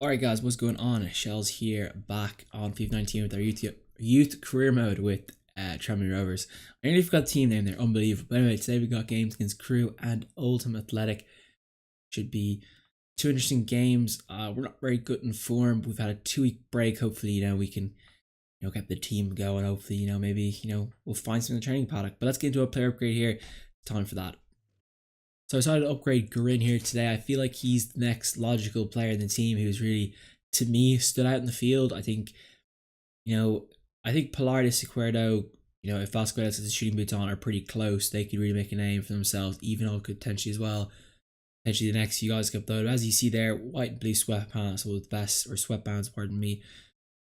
Alright guys, what's going on? Shellz here, back on FIFA 19 with our youth career mode with Tranmere Rovers. I nearly forgot the team name there, unbelievable. But anyway, today we got games against Crew and Oldham Athletic. Should be two interesting games. We're not very good in form. We've had a 2-week break. Hopefully, we can get the team going. Hopefully, maybe we'll find something in the training paddock. But let's get into a player upgrade here. Time for that. So I decided to upgrade Grin here today. I feel like he's the next logical player in the team who's really, to me, stood out in the field. I think, I think Pilar de Secuerdo, if Vasquez has the shooting boots on, are pretty close. They could really make a name for themselves. Even all could potentially as well. Potentially the next few guys get uploaded. As you see there, white and blue sweatpants with vests, or sweatbands, pardon me.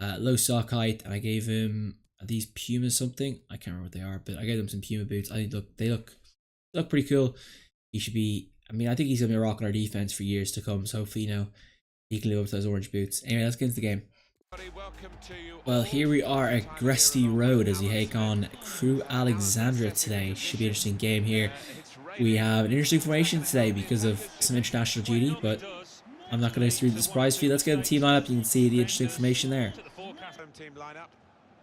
Low sock height, and I gave him, are these Puma something? I can't remember what they are, but I gave them some Puma boots. I think they look pretty cool. He should be, I think he's going to be rocking our defense for years to come. So hopefully, he can live up to those orange boots. Anyway, let's get into the game. Well, here we are at Gresty Road as we take on Crew Alexandra today. Should be an interesting game here. We have an interesting formation today because of some international duty, but I'm not going to read the surprise for you. Let's get the team lineup. You can see the interesting formation there.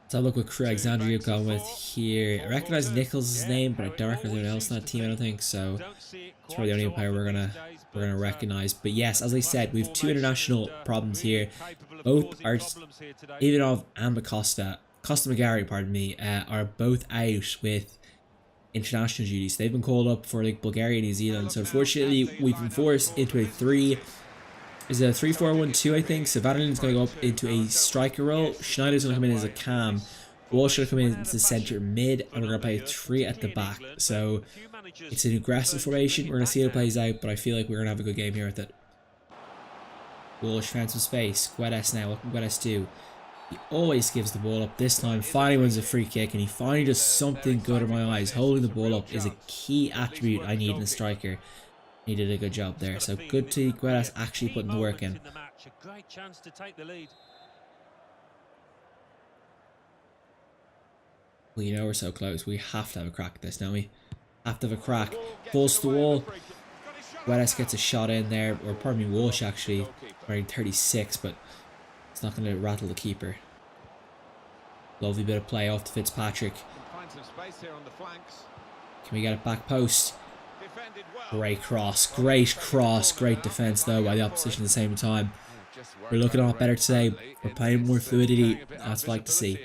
Let's have a look what Crew Alexandria you've gone with here. I recognize Nichols' name, but I don't recognize anyone else in that team, I don't think, so it's probably the only player we're gonna recognize. But yes, as I said, we have two international problems here. Both are Ivanov and Costa McGarry, pardon me, are both out with international duties. They've been called up for like Bulgaria and New Zealand, so unfortunately we've been forced into a 3-4-1-2, I think. So Vanderlin's going to go up into a striker role. Schneider's going to come in as a cam. Walsh going to come in as the centre mid. And we're going to play 3 at the back. So it's an aggressive formation. We're going to see how it plays out. But I feel like we're going to have a good game here with it. Walsh found some space. Guedes now. What can Guedes do? He always gives the ball up. This time finally wins a free kick. And he finally does something good in my eyes. Holding the ball up is a key attribute I need in a striker. He did a good job there, so good to Guedes actually putting the work in. Well, we're so close. We have to have a crack at this, don't we? Have to have a crack. Balls to the wall. Guedes gets a shot in there, or pardon me, Walsh actually, wearing 36, but it's not going to rattle the keeper. Lovely bit of play off to Fitzpatrick. Can we get it back post? Great cross, great defense though by the opposition at the same time. We're looking a lot better today. We're playing more fluidity. That's what I like to see.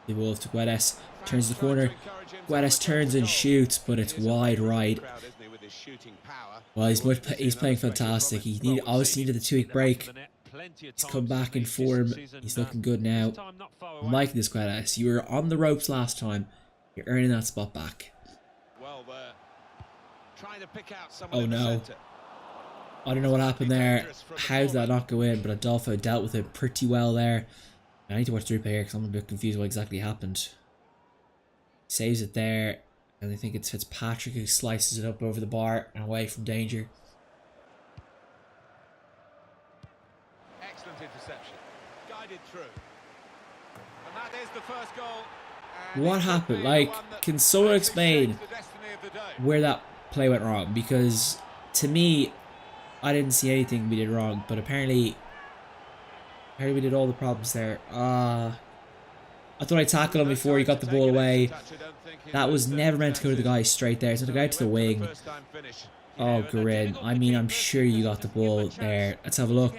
The ball to Guedes, turns the corner. Guedes turns and shoots, but it's wide right. Well, he's playing fantastic. He obviously needed the 2-week break. He's come back in form. He's looking good now. I'm liking this, Guedes. You were on the ropes last time. You're earning that spot back. Oh no. I don't know what happened there. How did that not go in? But Adolfo dealt with it pretty well there. I need to watch the replay here because I'm a bit confused what exactly happened. Saves it there. And I think it's Fitzpatrick who slices it up over the bar and away from danger. Excellent interception. Guided through. And that is the first goal. What happened? Like, can someone explain where that play went wrong? Because to me, I didn't see anything we did wrong, but apparently we did all the problems there. I thought I tackled him before he got the ball away. That was never meant to go to the guy straight there. So to go out to the wing. Oh, Grin. I'm sure you got the ball there. Let's have a look.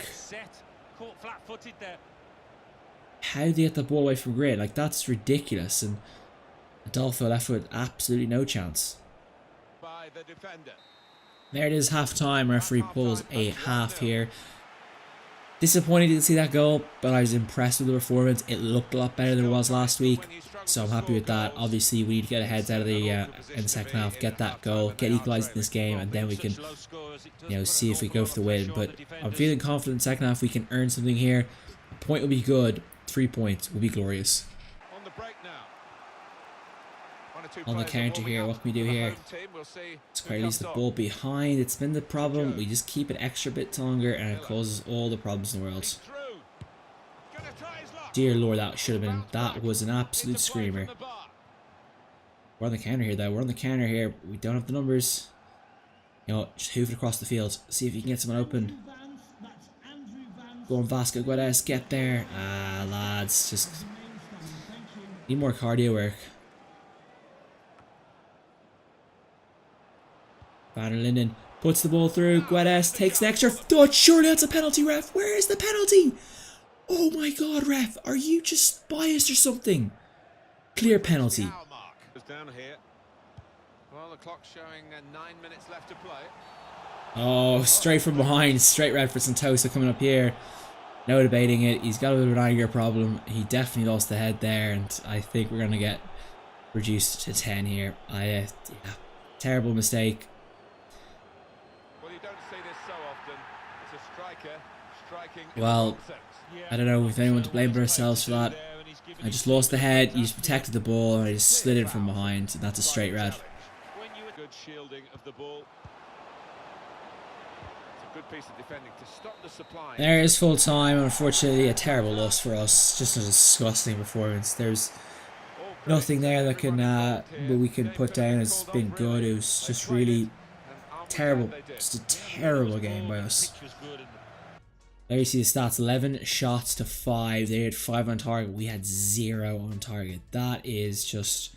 How did he get the ball away from Grin? Like, that's ridiculous. And Adolfo left with absolutely no chance. There it is, half time. Referee pulls a half here. Disappointed to see that goal, but I was impressed with the performance. It looked a lot better than it was last week, so I'm happy with that. Obviously, we need to get our heads out of the in the second half, get that goal, get equalised in this game, and then we can, see if we go for the win. But I'm feeling confident in the second half we can earn something here. A point will be good. 3 points will be glorious. On the counter here, what can we do here? Square leaves the ball behind. It's been the problem. We just keep it extra bit longer and it causes all the problems in the world. Dear Lord, that was an absolute screamer. We're on the counter here though. We don't have the numbers. You know, just hoof it across the field. See if you can get someone open. Go on, Vasco Guedes, get there. Ah, lads, just need more cardio work. Van der Linden puts the ball through. Guedes takes the extra touch. Surely that's a penalty, ref. Where is the penalty? Oh my god, ref. Are you just biased or something? Clear penalty. Down here. Well, the clock's showing 9 minutes left to play. Oh, straight from behind. Straight red for Santosa coming up here. No debating it. He's got a bit of an anger problem. He definitely lost the head there, and I think we're going to get reduced to 10 here. Yeah, terrible mistake. Well, you don't see this so often. It's a striker striking. Well, I don't know if anyone to blame but ourselves for that. I just lost the head. He just protected the ball, and I just slid in from behind, and that's a straight red. Good shielding of the ball. It's a good piece of defending to stop the supply. There is full time. Unfortunately, a terrible loss for us. Just a disgusting performance. There's nothing there that we can put down as been good. It was just really terrible. Just a terrible game by us. There you see the stats: 11 shots to 5. They had 5 on target. We had 0 on target. That is just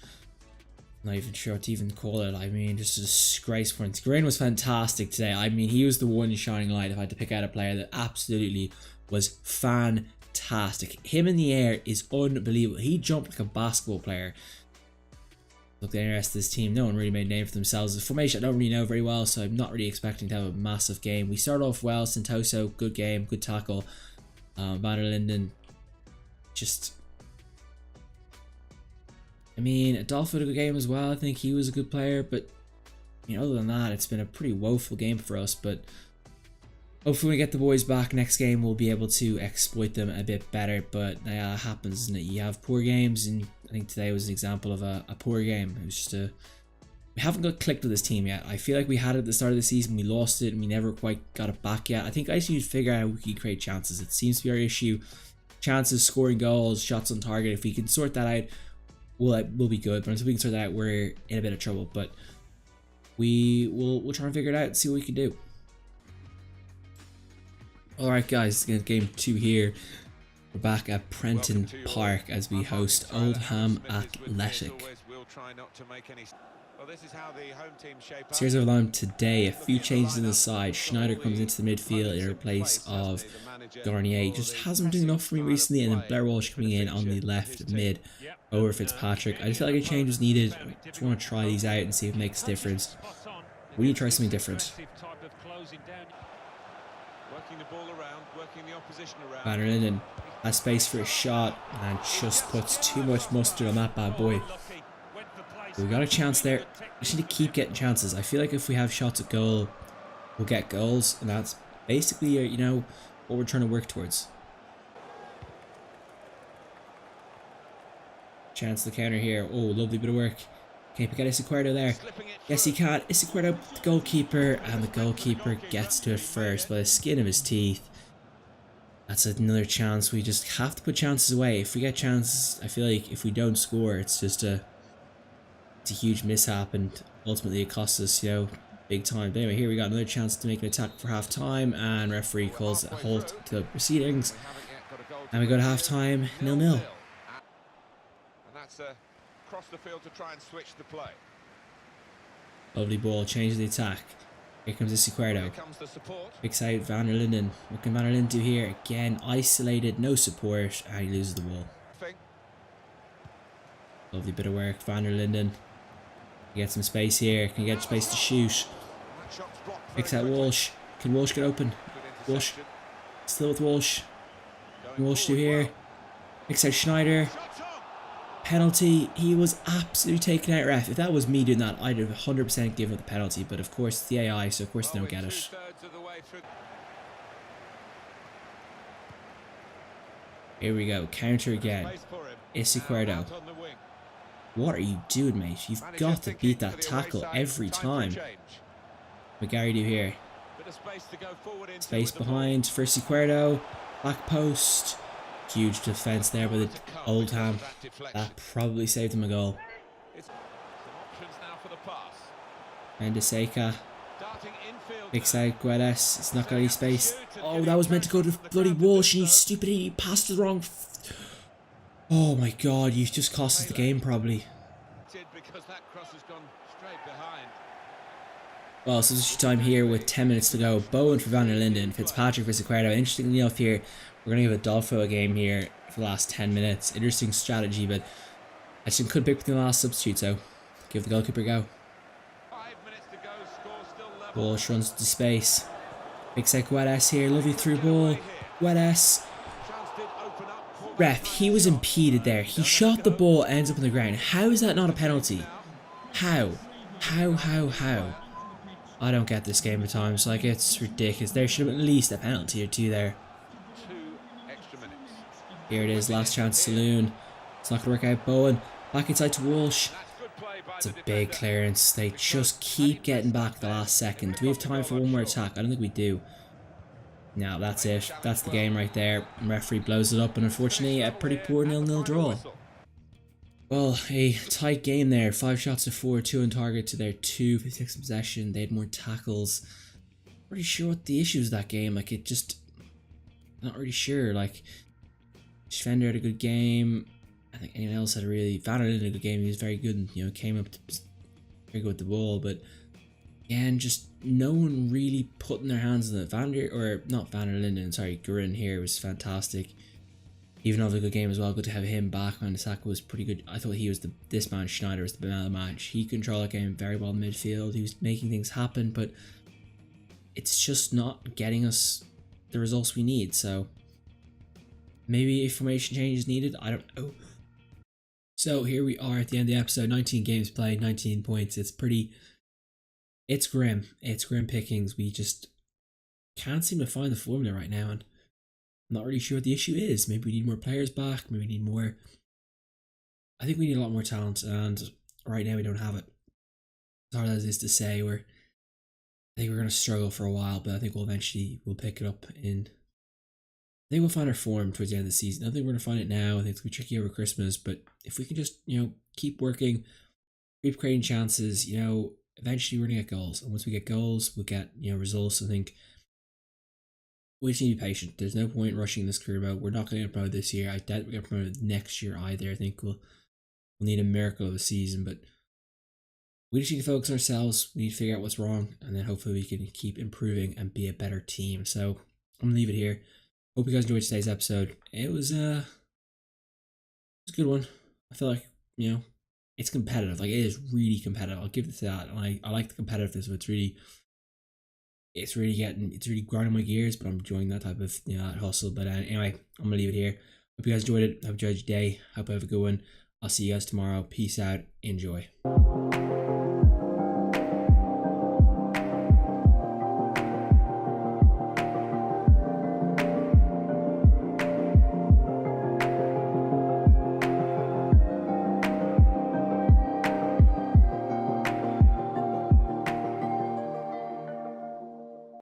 not even sure what to even call it. I mean, just a disgrace for us. Green was fantastic today. I mean, he was the one shining light. If I had to pick out a player that absolutely was fantastic. Him in the air is unbelievable. He jumped like a basketball player. Look, the rest of this team, no one really made a name for themselves. The formation I don't really know very well, so I'm not really expecting to have a massive game. We start off well. Santoso, good game, good tackle. Van der Linden, just... I mean, Adolfo had a good game as well. I think he was a good player, but you know, other than that, it's been a pretty woeful game for us. But hopefully, when we get the boys back next game, we'll be able to exploit them a bit better. But yeah, it happens, isn't it? You have poor games, and I think today was an example of a poor game. It was just we haven't got clicked with this team yet. I feel like we had it at the start of the season, we lost it, and we never quite got it back yet. I think I just need to figure out how we can create chances. It seems to be our issue. Chances, scoring goals, shots on target. If we can sort that out, we'll be good. But until we can sort that out, we're in a bit of trouble. But we'll try and figure it out and see what we can do. Alright guys, game 2 here. We're back at Prenton Park as we host Oldham Athletic. So here's our lineup today. A few changes in the side. Schneider comes into the midfield in place of Garnier. Just hasn't been doing enough for me recently. And then Blair Walsh coming in on the left mid over Fitzpatrick. I just feel like a change was needed. I just want to try these out and see if it makes a difference. We need to try something different. Van der Linden has space for a shot and just puts too much mustard on that bad boy. But we got a chance there. We just need to keep getting chances. I feel like if we have shots at goal, we'll get goals, and that's basically you know, what we're trying to work towards. Chance to the counter here. Oh, lovely bit of work. Can't get Isiquerdo there. Yes, he can. Isiquerdo, the goalkeeper, and the goalkeeper gets to it first by the skin of his teeth. That's another chance. We just have to put chances away. If we get chances, I feel like if we don't score, it's just it's a huge mishap, and ultimately it costs us, you know, big time. But anyway, here we got another chance to make an attack for half time, and referee calls a halt to the proceedings, and we go to half time 0-0. And that's across the field to try and switch the play. Lovely ball, change the attack. Here comes Isiquerdo. Picks out Van der Linden. What can Van der Linden do here? Again, isolated, no support, and he loses the ball. Lovely bit of work, Van der Linden. He gets some space here. Can he get space to shoot? Picks out Walsh. Can Walsh get open? Walsh. Still with Walsh. What can Walsh do here? Picks out Schneider. Penalty. He was absolutely taken out, ref. If that was me doing that, I'd have 100% given the penalty. But of course, it's the AI, so of course they don't get it. Here we go. Counter again. Isiquerdo. What are you doing, mate? You've got to beat that tackle every time. What Gary do here? Space behind for Isiquerdo. Back post. Huge defense there by the Oldham. That probably saved him a goal. And Deseka. Big side, Guedes. It's not got any space. Oh, that was meant to go to bloody Walsh, and you stupid idiot passed the wrong. Oh my god, you just cost us the game probably. Because that cross has gone straight behind. Well, substitute time here with 10 minutes to go. Bowen for Van der Linden, Fitzpatrick for Sequeira. Interestingly enough here, we're going to give Adolfo a game here for the last 10 minutes. Interesting strategy, but I just couldn't pick between the last substitute, so give the goalkeeper a go. 5 minutes to go, score still level. Walsh runs to space. Big set Guedes here, lovely through ball. Guedes. Ref, he was impeded there. He shot the ball, ends up on the ground. How is that not a penalty? How? How? I don't get this game at times. Like, it's ridiculous. There should have been at least a penalty or two there. 2 extra minutes. Here it is, last chance saloon. It's not going to work out. Bowen, back inside to Walsh. That's good play by It's a the big defender. clearance. They just keep getting back at the last second. Do we have time for one more attack? I don't think we do. No, that's it. That's the game right there. Referee blows it up, and unfortunately, a pretty poor 0-0 draw. Well, a tight game there. 5 shots to 4, 2 on target to their 2, 56 in possession. They had more tackles. Pretty sure what the issue is that game. Like, it just... Not really sure. Like, Defender had a good game. I think anyone else had a really... Van der Linden had a good game. He was very good and, you know, came up to, very good with the ball. But, again, just no one really putting their hands on it. Van der Linden, sorry, Gurin here was fantastic. Even though a good game as well, good to have him back on. Saka was pretty good. I thought he was this man, Schneider, was the man of the match. He controlled that game very well in midfield. He was making things happen, but it's just not getting us the results we need. So maybe a formation change is needed. I don't know. So here we are at the end of the episode. 19 games played, 19 points. It's grim. It's grim pickings. We just can't seem to find the formula right now, and I'm not really sure what the issue is. Maybe we need more players back. Maybe we need more. I think we need a lot more talent, and right now we don't have it. As hard as it is to say, I think we're going to struggle for a while, but I think we'll pick it up in. I think we'll find our form towards the end of the season. I don't think we're going to find it now. I think it's going to be tricky over Christmas, but if we can just, keep working, keep creating chances, eventually we're going to get goals. And once we get goals, we'll get, results. I think we just need to be patient. There's no point rushing this career mode. We're not going to get promoted this year. I doubt we'll get promoted next year either. I think we'll need a miracle of a season, but we just need to focus on ourselves. We need to figure out what's wrong, and then hopefully we can keep improving and be a better team. So I'm going to leave it here. Hope you guys enjoyed today's episode. It was a good one. I feel like, it's competitive. Like, it is really competitive. I'll give it to that. And I like the competitiveness, but it's really grinding my gears, but I'm enjoying that type of that hustle. But anyway, I'm gonna leave it here. Hope you guys enjoyed it. Hope you enjoyed your day. Hope you have a good one. I'll see you guys tomorrow. Peace out. Enjoy.